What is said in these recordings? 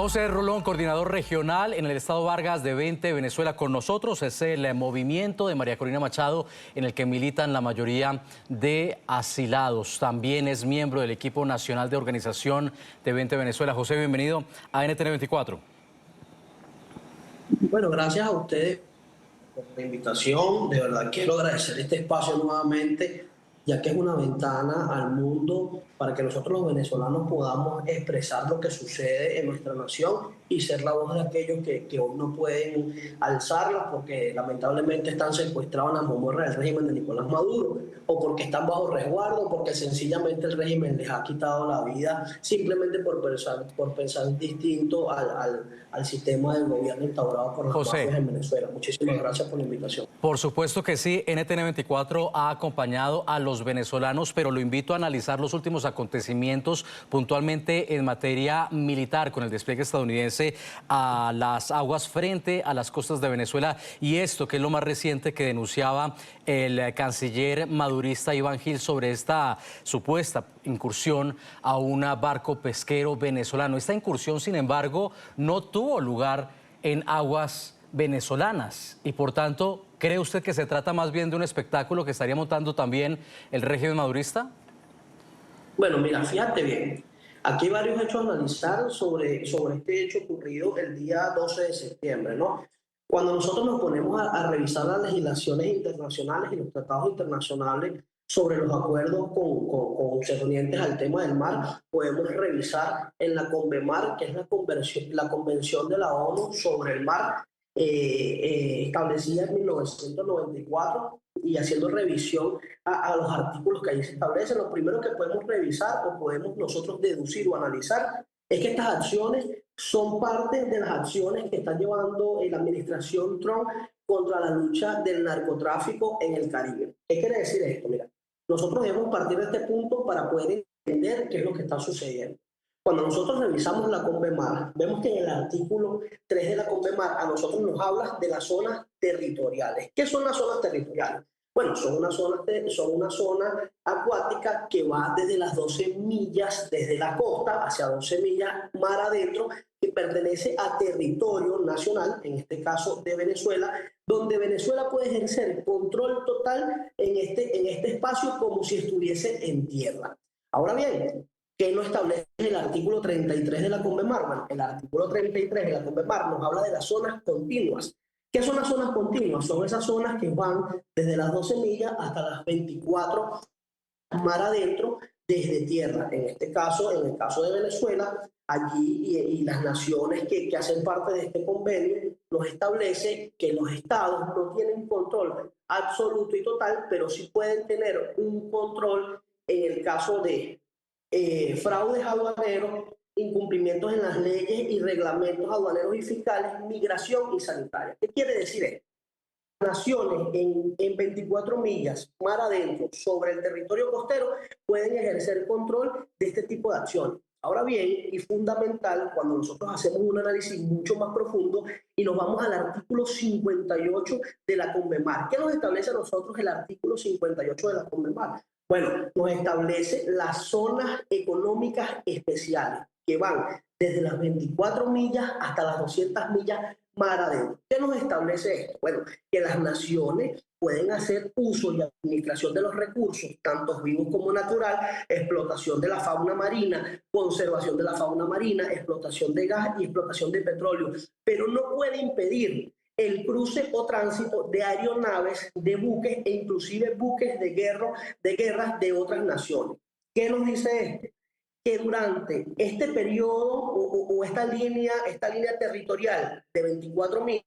José Rolón, coordinador regional en el estado Vargas de 20 Venezuela, con nosotros. Es el movimiento de María Corina Machado en el que militan la mayoría de asilados. También es miembro del equipo nacional de organización de 20 Venezuela. José, bienvenido a NTN 24. Bueno, gracias a ustedes por la invitación. De verdad quiero agradecer este espacio nuevamente, ya que es una ventana al mundo para que nosotros los venezolanos podamos expresar lo que sucede en nuestra nación y ser la voz de aquellos que hoy no pueden alzarla porque lamentablemente están secuestrados en la mazmorra del régimen de Nicolás Maduro, o porque están bajo resguardo, porque sencillamente el régimen les ha quitado la vida simplemente por pensar distinto al sistema del gobierno instaurado por las mafias en Venezuela. Muchísimas gracias por la invitación. Por supuesto que sí, NTN 24 ha acompañado a los venezolanos, pero lo invito a analizar los últimos acontecimientos puntualmente en materia militar con el despliegue estadounidense a las aguas frente a las costas de Venezuela, y esto que es lo más reciente que denunciaba el canciller madurista Iván Gil sobre esta supuesta incursión a un barco pesquero venezolano. Esta incursión, sin embargo, no tuvo lugar en aguas venezolanas y, por tanto, ¿cree usted que se trata más bien de un espectáculo que estaría montando también el régimen madurista? Bueno, mira, fíjate bien. Aquí hay varios hechos a analizar sobre este hecho ocurrido el día 12 de septiembre, ¿no? Cuando nosotros nos ponemos a revisar las legislaciones internacionales y los tratados internacionales sobre los acuerdos concernientes al tema del mar, podemos revisar en la CONVEMAR, que es la Convención de la ONU sobre el mar, establecida en 1994, y haciendo revisión a los artículos que ahí se establecen. Lo primero que podemos revisar o podemos nosotros deducir o analizar es que estas acciones son parte de las acciones que está llevando la administración Trump contra la lucha del narcotráfico en el Caribe. ¿Qué quiere decir esto? Mira, nosotros debemos partir de este punto para poder entender qué es lo que está sucediendo. Cuando nosotros revisamos la CONVEMAR, vemos que en el artículo 3 de la CONVEMAR a nosotros nos habla de las zonas territoriales. ¿Qué son las zonas territoriales? Bueno, son una zona acuática que va desde las 12 millas desde la costa hacia 12 millas mar adentro, que pertenece a territorio nacional, en este caso de Venezuela, donde Venezuela puede ejercer control total en este espacio como si estuviese en tierra. Ahora bien, ¿qué no establece el artículo 33 de la CONVEMAR? Bueno, el artículo 33 de la CONVEMAR nos habla de las zonas continuas. ¿Qué son las zonas continuas? Son esas zonas que van desde las 12 millas hasta las 24 mar adentro desde tierra. En este caso, en el caso de Venezuela, allí y las naciones que hacen parte de este convenio nos establece que los estados no tienen control absoluto y total, pero sí pueden tener un control en el caso de fraudes aduaneros, incumplimientos en las leyes y reglamentos aduaneros y fiscales, migración y sanitaria. ¿Qué quiere decir esto? Naciones en 24 millas mar adentro sobre el territorio costero pueden ejercer control de este tipo de acciones. Ahora bien, y fundamental, cuando nosotros hacemos un análisis mucho más profundo y nos vamos al artículo 58 de la CONVEMAR. ¿Qué nos establece a nosotros el artículo 58 de la CONVEMAR? Bueno, nos establece las zonas económicas especiales que van desde las 24 millas hasta las 200 millas mar adentro. ¿Qué nos establece esto? Bueno, que las naciones pueden hacer uso y administración de los recursos, tanto vivos como natural, explotación de la fauna marina, conservación de la fauna marina, explotación de gas y explotación de petróleo, pero no puede impedir el cruce o tránsito de aeronaves, de buques e inclusive buques de guerras de otras naciones. ¿Qué nos dice esto? Que durante este periodo o esta línea territorial de 24 millas,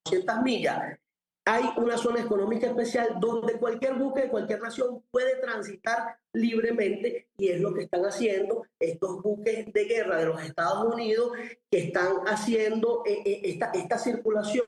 200 millas, hay una zona económica especial donde cualquier buque de cualquier nación puede transitar libremente, y es lo que están haciendo estos buques de guerra de los Estados Unidos, que están haciendo esta circulación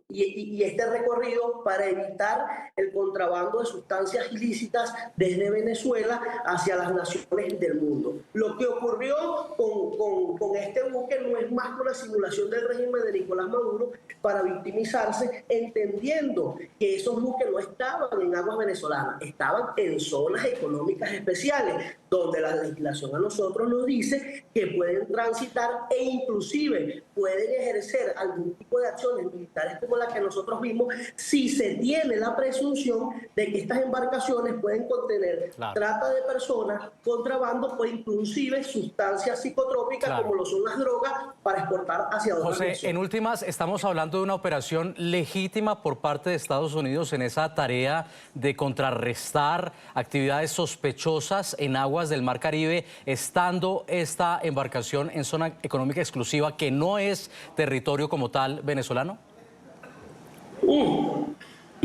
y este recorrido para evitar el contrabando de sustancias ilícitas desde Venezuela hacia las naciones del mundo. Lo que ocurrió con este buque no es más que una simulación del régimen de Nicolás Maduro para victimizarse, entendiendo que esos buques no estaban en aguas venezolanas, estaban en zonas económicas especiales, donde la legislación a nosotros nos dice que pueden transitar e inclusive pueden ejercer algún tipo de acciones militares como la que nosotros vimos si se tiene la presunción de que estas embarcaciones pueden contener trata de personas, contrabando o inclusive sustancias psicotrópicas como lo son las drogas para exportar hacia otras José, naciones. en últimas, estamos hablando de una operación legítima por parte de Estados Unidos en esa tarea de contrarrestar actividades sospechosas en aguas del Mar Caribe, estando esta embarcación en zona económica exclusiva que no es territorio como tal venezolano.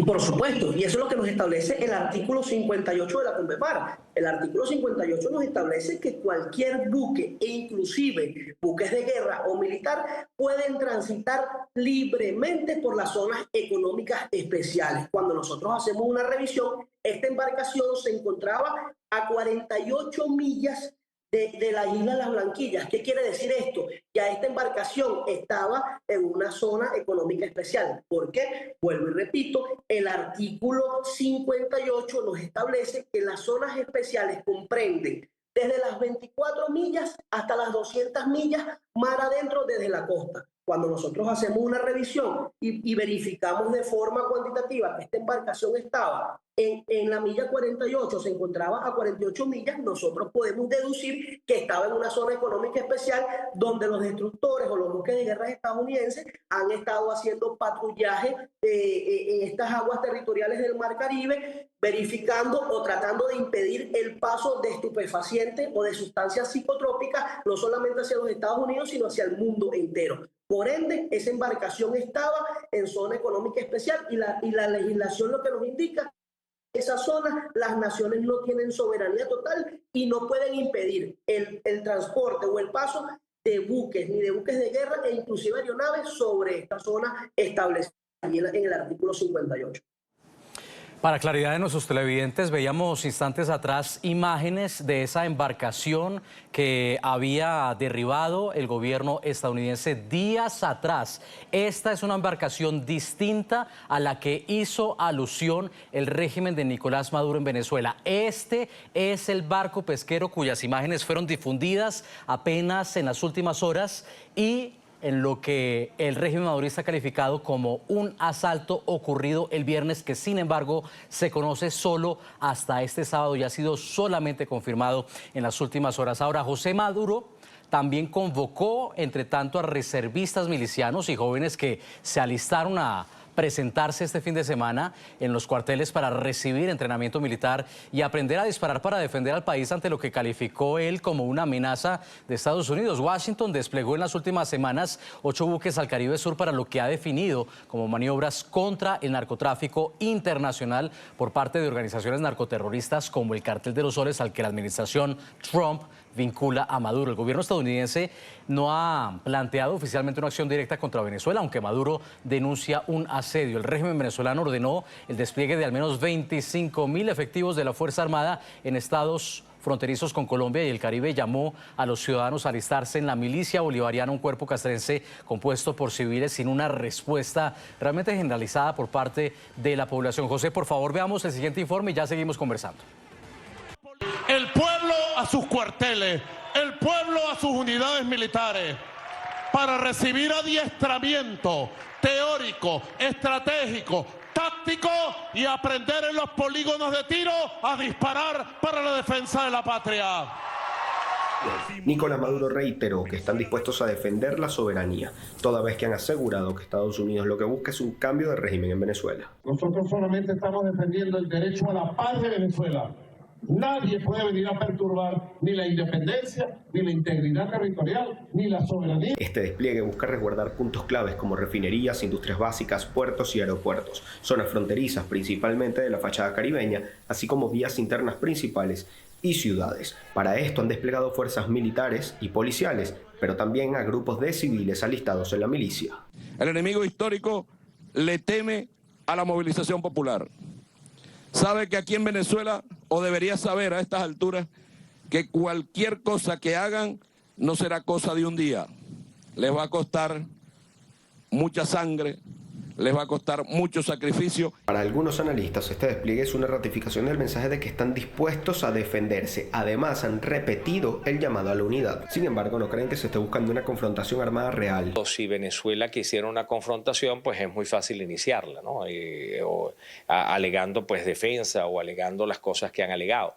Por supuesto, y eso es lo que nos establece el artículo 58 de la CONVEPAR. El artículo 58 nos establece que cualquier buque, e inclusive buques de guerra o militar, pueden transitar libremente por las zonas económicas especiales. Cuando nosotros hacemos una revisión, esta embarcación se encontraba a 48 millas de la isla de las Blanquillas. ¿Qué quiere decir esto? Ya esta embarcación estaba en una zona económica especial. ¿Por qué? Vuelvo y repito, el artículo 58 nos establece que las zonas especiales comprenden desde las 24 millas hasta las 200 millas mar adentro desde la costa. Cuando nosotros hacemos una revisión y verificamos de forma cuantitativa que esta embarcación estaba en la milla 48, se encontraba a 48 millas, nosotros podemos deducir que estaba en una zona económica especial donde los destructores o los buques de guerra estadounidenses han estado haciendo patrullaje en estas aguas territoriales del Mar Caribe, verificando o tratando de impedir el paso de estupefacientes o de sustancias psicotrópicas, no solamente hacia los Estados Unidos, sino hacia el mundo entero. Por ende, esa embarcación estaba en zona económica especial y la legislación lo que nos indica, esa zona las naciones no tienen soberanía total y no pueden impedir el transporte o el paso de buques, ni de buques de guerra e inclusive aeronaves sobre esta zona establecida en el artículo 58. Para claridad de nuestros televidentes, veíamos instantes atrás imágenes de esa embarcación que había derribado el gobierno estadounidense días atrás. Esta es una embarcación distinta a la que hizo alusión el régimen de Nicolás Maduro en Venezuela. Este es el barco pesquero cuyas imágenes fueron difundidas apenas en las últimas horas y en lo que el régimen madurista ha calificado como un asalto ocurrido el viernes, que sin embargo se conoce solo hasta este sábado y ha sido solamente confirmado en las últimas horas. Ahora, José Maduro también convocó, entre tanto, a reservistas milicianos y jóvenes que se alistaron a presentarse este fin de semana en los cuarteles para recibir entrenamiento militar y aprender a disparar para defender al país ante lo que calificó él como una amenaza de Estados Unidos. Washington desplegó en las últimas semanas 8 buques al Caribe Sur para lo que ha definido como maniobras contra el narcotráfico internacional por parte de organizaciones narcoterroristas como el Cartel de los Soles, al que la administración Trump vincula a Maduro. El gobierno estadounidense no ha planteado oficialmente una acción directa contra Venezuela, aunque Maduro denuncia un asedio. El régimen venezolano ordenó el despliegue de al menos 25.000 efectivos de la Fuerza Armada en estados fronterizos con Colombia y el Caribe. Llamó a los ciudadanos a alistarse en la milicia bolivariana, un cuerpo castrense compuesto por civiles, sin una respuesta realmente generalizada por parte de la población. José, por favor, veamos el siguiente informe y ya seguimos conversando. El pueblo a sus cuarteles, el pueblo a sus unidades militares, para recibir adiestramiento teórico, estratégico, táctico y aprender en los polígonos de tiro a disparar para la defensa de la patria. Nicolás Maduro reiteró que están dispuestos a defender la soberanía, toda vez que han asegurado que Estados Unidos lo que busca es un cambio de régimen en Venezuela. Nosotros solamente estamos defendiendo el derecho a la paz de Venezuela. Nadie puede venir a perturbar ni la independencia, ni la integridad territorial, ni la soberanía. Este despliegue busca resguardar puntos claves como refinerías, industrias básicas, puertos y aeropuertos, zonas fronterizas principalmente de la fachada caribeña, así como vías internas principales y ciudades. Para esto han desplegado fuerzas militares y policiales, pero también a grupos de civiles alistados en la milicia. El enemigo histórico le teme a la movilización popular. Sabe que aquí en Venezuela, o debería saber a estas alturas, que cualquier cosa que hagan no será cosa de un día. Les va a costar mucha sangre, les va a costar mucho sacrificio. Para algunos analistas, este despliegue es una ratificación del mensaje de que están dispuestos a defenderse. Además, han repetido el llamado a la unidad. Sin embargo, no creen que se esté buscando una confrontación armada real. Si Venezuela quisiera una confrontación, pues es muy fácil iniciarla, ¿no? Alegando pues defensa o alegando las cosas que han alegado.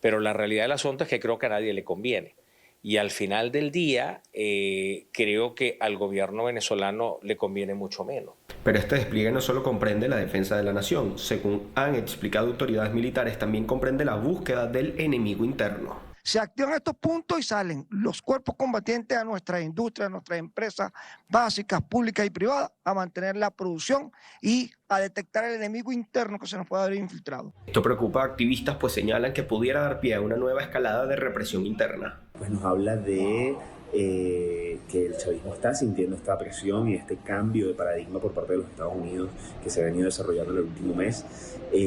Pero la realidad del asunto es que creo que a nadie le conviene. Y al final del día, creo que al gobierno venezolano le conviene mucho menos. Pero este despliegue no solo comprende la defensa de la nación. Según han explicado autoridades militares, también comprende la búsqueda del enemigo interno. Se activan estos puntos y salen los cuerpos combatientes a nuestras industrias, a nuestras empresas básicas, públicas y privadas, a mantener la producción y a detectar el enemigo interno que se nos puede haber infiltrado. Esto preocupa a activistas, pues señalan que pudiera dar pie a una nueva escalada de represión interna. Pues nos habla de que el chavismo está sintiendo esta presión y este cambio de paradigma por parte de los Estados Unidos que se ha venido desarrollando en el último mes.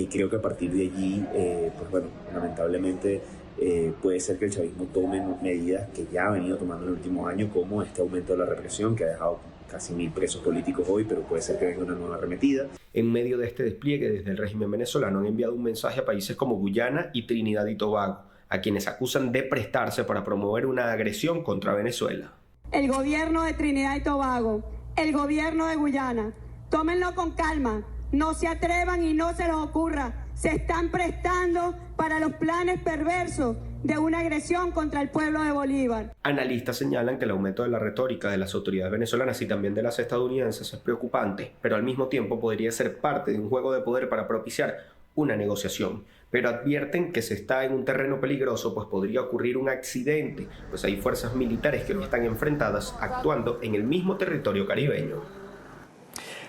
Creo que a partir de allí, pues bueno, lamentablemente puede ser que el chavismo tome medidas que ya ha venido tomando en el último año, como este aumento de la represión que ha dejado casi 1000 presos políticos hoy, pero puede ser que venga una nueva arremetida. En medio de este despliegue, desde el régimen venezolano han enviado un mensaje a países como Guyana y Trinidad y Tobago, a quienes acusan de prestarse para promover una agresión contra Venezuela. El gobierno de Trinidad y Tobago, el gobierno de Guyana, tómenlo con calma, no se atrevan y no se les ocurra, se están prestando para los planes perversos de una agresión contra el pueblo de Bolívar. Analistas señalan que el aumento de la retórica de las autoridades venezolanas y también de las estadounidenses es preocupante, pero al mismo tiempo podría ser parte de un juego de poder para propiciar una negociación. Pero advierten que se está en un terreno peligroso, pues podría ocurrir un accidente, pues hay fuerzas militares que hoy están enfrentadas actuando en el mismo territorio caribeño.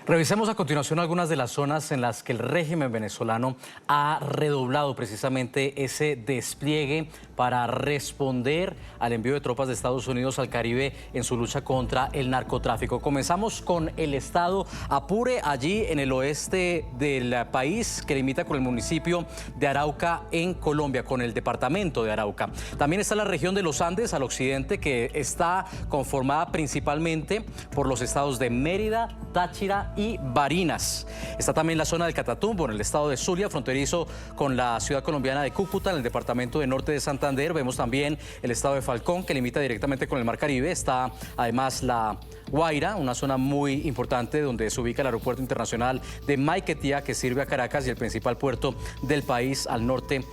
Revisemos a continuación algunas de las zonas en las que el régimen venezolano ha redoblado precisamente ese despliegue para responder al envío de tropas de Estados Unidos al Caribe en su lucha contra el narcotráfico. Comenzamos con el estado Apure, allí en el oeste del país, que limita con el municipio de Arauca en Colombia, con el departamento de Arauca. También está la región de los Andes al occidente, que está conformada principalmente por los estados de Mérida, Táchira y Barinas. Está también la zona del Catatumbo, en el estado de Zulia, fronterizo con la ciudad colombiana de Cúcuta, en el departamento de Norte de Santander. Vemos también el estado de Falcón, que limita directamente con el Mar Caribe. Está además la Guaira, una zona muy importante donde se ubica el aeropuerto internacional de Maiquetía, que sirve a Caracas, y el principal puerto del país al norte,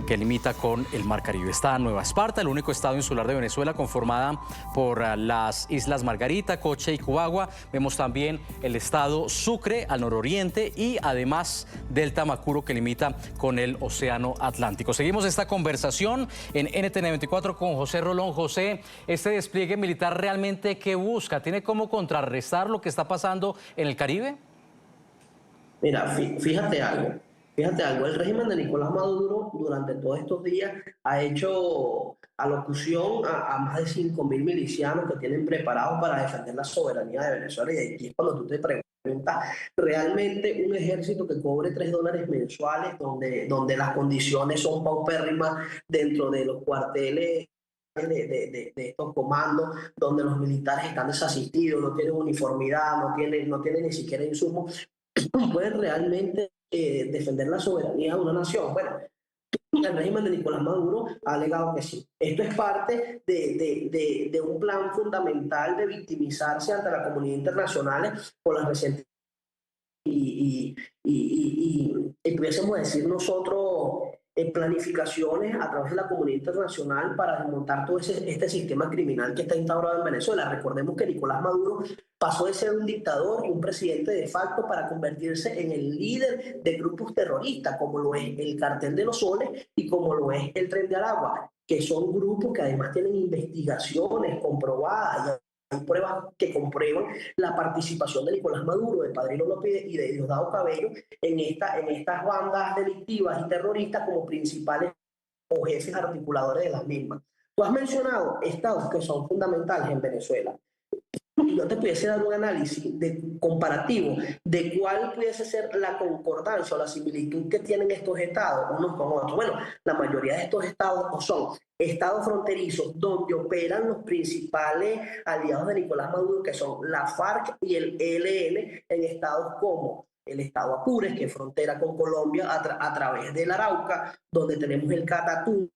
que limita con el Mar Caribe. Está Nueva Esparta, el único estado insular de Venezuela, conformada por las islas Margarita, Coche y Cubagua. Vemos también el estado Sucre al nororiente y además Delta Macuro, que limita con el Océano Atlántico. Seguimos esta conversación en NTN 24 con José Rolón. José, ¿este despliegue militar realmente qué busca? ¿Tiene cómo contrarrestar lo que está pasando en el Caribe? Mira, fíjate algo, el régimen de Nicolás Maduro durante todos estos días ha hecho alocución a más de 5.000 milicianos que tienen preparados para defender la soberanía de Venezuela, y aquí es cuando tú te preguntas, ¿realmente un ejército que cobre $3 mensuales, donde las condiciones son paupérrimas dentro de los cuarteles de estos comandos, donde los militares están desasistidos, no tienen uniformidad, no tienen ni siquiera insumos, pueden realmente defender la soberanía de una nación? Bueno, el régimen de Nicolás Maduro ha alegado que sí. Esto es parte de un plan fundamental de victimizarse ante la comunidad internacional por las recientes y pudiésemos decir nosotros planificaciones a través de la comunidad internacional para desmontar todo este sistema criminal que está instaurado en Venezuela. Recordemos que Nicolás Maduro pasó de ser un dictador y un presidente de facto para convertirse en el líder de grupos terroristas, como lo es el Cartel de los Soles y como lo es el Tren de Aragua, que son grupos que además tienen investigaciones comprobadas. Hay pruebas que comprueban la participación de Nicolás Maduro, de Padrino López y de Diosdado Cabello en estas bandas delictivas y terroristas como principales o jefes articuladores de las mismas. Tú has mencionado estados que son fundamentales en Venezuela. y yo te pudiese dar un análisis comparativo de cuál pudiese ser la concordancia o la similitud que tienen estos estados unos con otros. Bueno, la mayoría de estos estados son estados fronterizos donde operan los principales aliados de Nicolás Maduro, que son la FARC y el ELN, en estados como el estado Apures, que es frontera con Colombia a través del Arauca, donde tenemos el Catatumbo,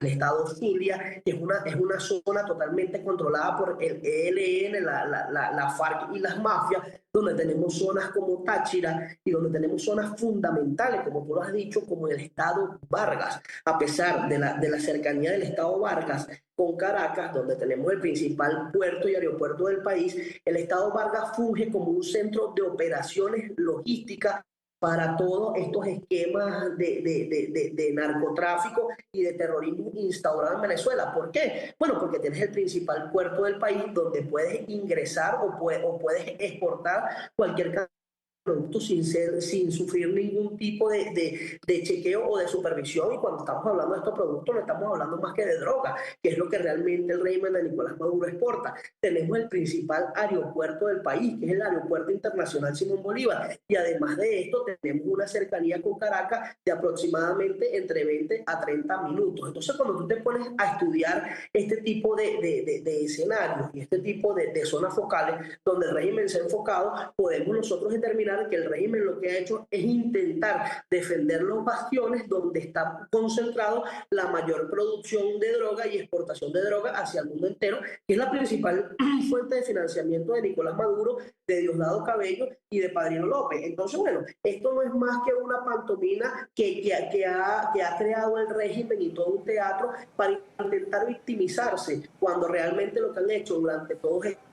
el estado Zulia, que es una zona totalmente controlada por el ELN, la FARC y las mafias, donde tenemos zonas como Táchira y donde tenemos zonas fundamentales, como tú lo has dicho, como el estado Vargas. A pesar de la cercanía del estado Vargas con Caracas, donde tenemos el principal puerto y aeropuerto del país, el estado Vargas funge como un centro de operaciones logísticas para todos estos esquemas de narcotráfico y de terrorismo instaurado en Venezuela. ¿Por qué? Bueno, porque tienes el principal puerto del país donde puedes ingresar o puedes exportar cualquier cantidad de productos sin sufrir ningún tipo de chequeo o de supervisión. Y cuando estamos hablando de estos productos no estamos hablando más que de droga, que es lo que realmente el régimen de Nicolás Maduro exporta. Tenemos el principal aeropuerto del país, que es el Aeropuerto Internacional Simón Bolívar, y además de esto tenemos una cercanía con Caracas de aproximadamente entre 20 a 30 minutos. Entonces, cuando tú te pones a estudiar este tipo de escenarios y este tipo de zonas focales donde el régimen se ha enfocado, podemos nosotros determinar que el régimen lo que ha hecho es intentar defender los bastiones donde está concentrado la mayor producción de droga y exportación de droga hacia el mundo entero, que es la principal fuente de financiamiento de Nicolás Maduro, de Diosdado Cabello y de Padrino López. Entonces, bueno, esto no es más que una pantomima que ha creado el régimen y todo un teatro para intentar victimizarse, cuando realmente lo que han hecho durante todos estos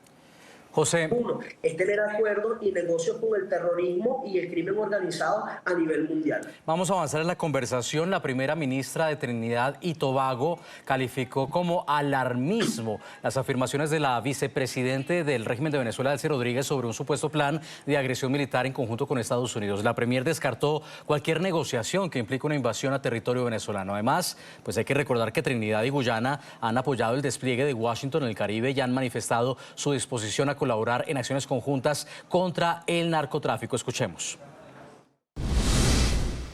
José. Uno, es tener acuerdos y negocios con el terrorismo y el crimen organizado a nivel mundial. Vamos a avanzar en la conversación. La primera ministra de Trinidad y Tobago calificó como alarmismo las afirmaciones de la vicepresidente del régimen de Venezuela, Delcy Rodríguez, sobre un supuesto plan de agresión militar en conjunto con Estados Unidos. La premier descartó cualquier negociación que implique una invasión a territorio venezolano. Además, pues hay que recordar que Trinidad y Guyana han apoyado el despliegue de Washington en el Caribe y han manifestado su disposición a colaborar en acciones conjuntas contra el narcotráfico. Escuchemos.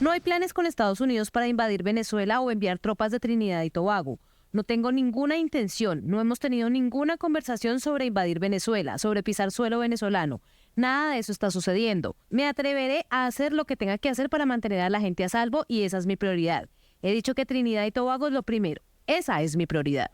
No hay planes con Estados Unidos para invadir Venezuela o enviar tropas de Trinidad y Tobago. No tengo ninguna intención, no hemos tenido ninguna conversación sobre invadir Venezuela, sobre pisar suelo venezolano. Nada de eso está sucediendo. Me atreveré a hacer lo que tenga que hacer para mantener a la gente a salvo y esa es mi prioridad. He dicho que Trinidad y Tobago es lo primero. Esa es mi prioridad.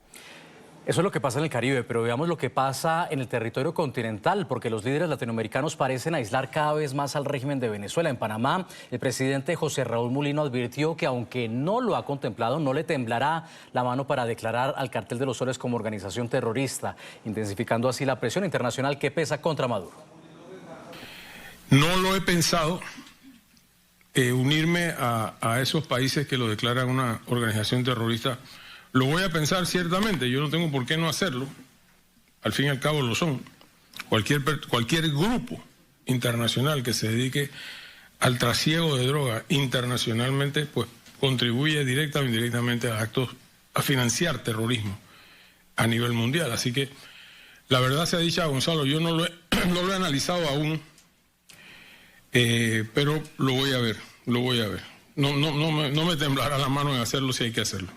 Eso es lo que pasa en el Caribe, pero veamos lo que pasa en el territorio continental, porque los líderes latinoamericanos parecen aislar cada vez más al régimen de Venezuela. En Panamá, el presidente José Raúl Mulino advirtió que aunque no lo ha contemplado, no le temblará la mano para declarar al Cartel de los Soles como organización terrorista, intensificando así la presión internacional que pesa contra Maduro. No lo he pensado, unirme a esos países que lo declaran una organización terrorista. Lo voy a pensar ciertamente, yo no tengo por qué no hacerlo, al fin y al cabo lo son. Cualquier grupo internacional que se dedique al trasiego de droga internacionalmente, pues contribuye directa o indirectamente a actos, a financiar terrorismo a nivel mundial. Así que la verdad sea dicha, Gonzalo, yo no lo he analizado aún, pero lo voy a ver. No me temblará la mano en hacerlo si hay que hacerlo.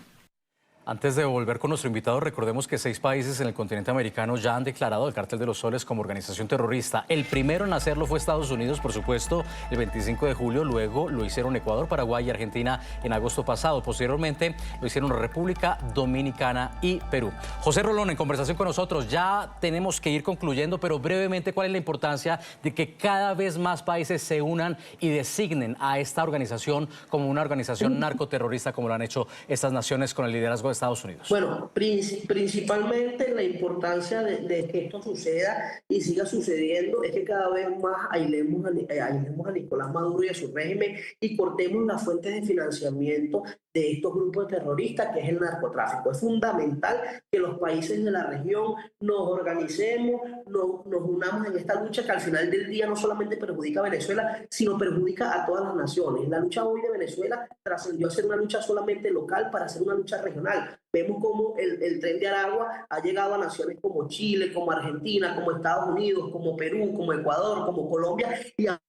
Antes de volver con nuestro invitado, recordemos que 6 países en el continente americano ya han declarado al Cartel de los Soles como organización terrorista. El primero en hacerlo fue Estados Unidos, por supuesto, el 25 de julio. Luego lo hicieron Ecuador, Paraguay y Argentina en agosto pasado. Posteriormente lo hicieron República Dominicana y Perú. José Rolón, en conversación con nosotros, ya tenemos que ir concluyendo, pero brevemente, ¿cuál es la importancia de que cada vez más países se unan y designen a esta organización como una organización narcoterrorista, como lo han hecho estas naciones con el liderazgo de Estados Unidos? Bueno, principalmente la importancia de que esto suceda y siga sucediendo es que cada vez más aislemos a Nicolás Maduro y a su régimen y cortemos las fuentes de financiamiento de estos grupos terroristas, que es el narcotráfico. Es fundamental que los países de la región nos organicemos, nos unamos en esta lucha que al final del día no solamente perjudica a Venezuela, sino perjudica a todas las naciones. La lucha hoy de Venezuela trascendió a ser una lucha solamente local para ser una lucha regional. regional. Vemos cómo el Tren de Aragua ha llegado a naciones como Chile, como Argentina, como Estados Unidos, como Perú, como Ecuador, como Colombia, y ha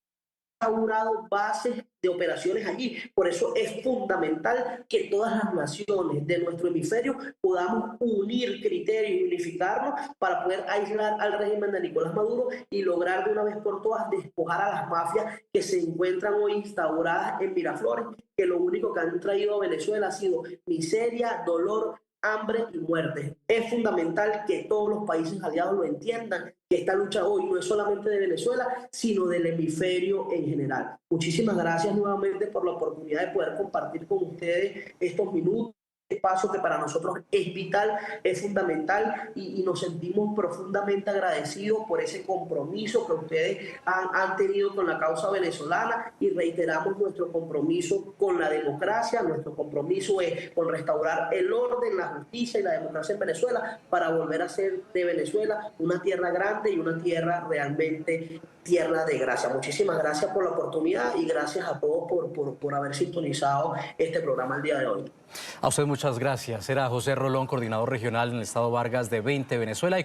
inaugurado bases de operaciones allí. Por eso es fundamental que todas las naciones de nuestro hemisferio podamos unir criterios y unificarnos para poder aislar al régimen de Nicolás Maduro y lograr de una vez por todas despojar a las mafias que se encuentran hoy instauradas en Miraflores, que lo único que han traído a Venezuela ha sido miseria, dolor, hambre y muerte. Es fundamental que todos los países aliados lo entiendan, que esta lucha hoy no es solamente de Venezuela, sino del hemisferio en general. Muchísimas gracias nuevamente por la oportunidad de poder compartir con ustedes estos minutos, espacio que para nosotros es vital, es fundamental y nos sentimos profundamente agradecidos por ese compromiso que ustedes han tenido con la causa venezolana y reiteramos nuestro compromiso con la democracia. Nuestro compromiso es con restaurar el orden, la justicia y la democracia en Venezuela para volver a hacer de Venezuela una tierra grande y una tierra realmente tierra de gracia. Muchísimas gracias por la oportunidad y gracias a todos por haber sintonizado este programa el día de hoy. A usted muchas gracias. Era José Rolón, coordinador regional en el estado Vargas de 20 Venezuela.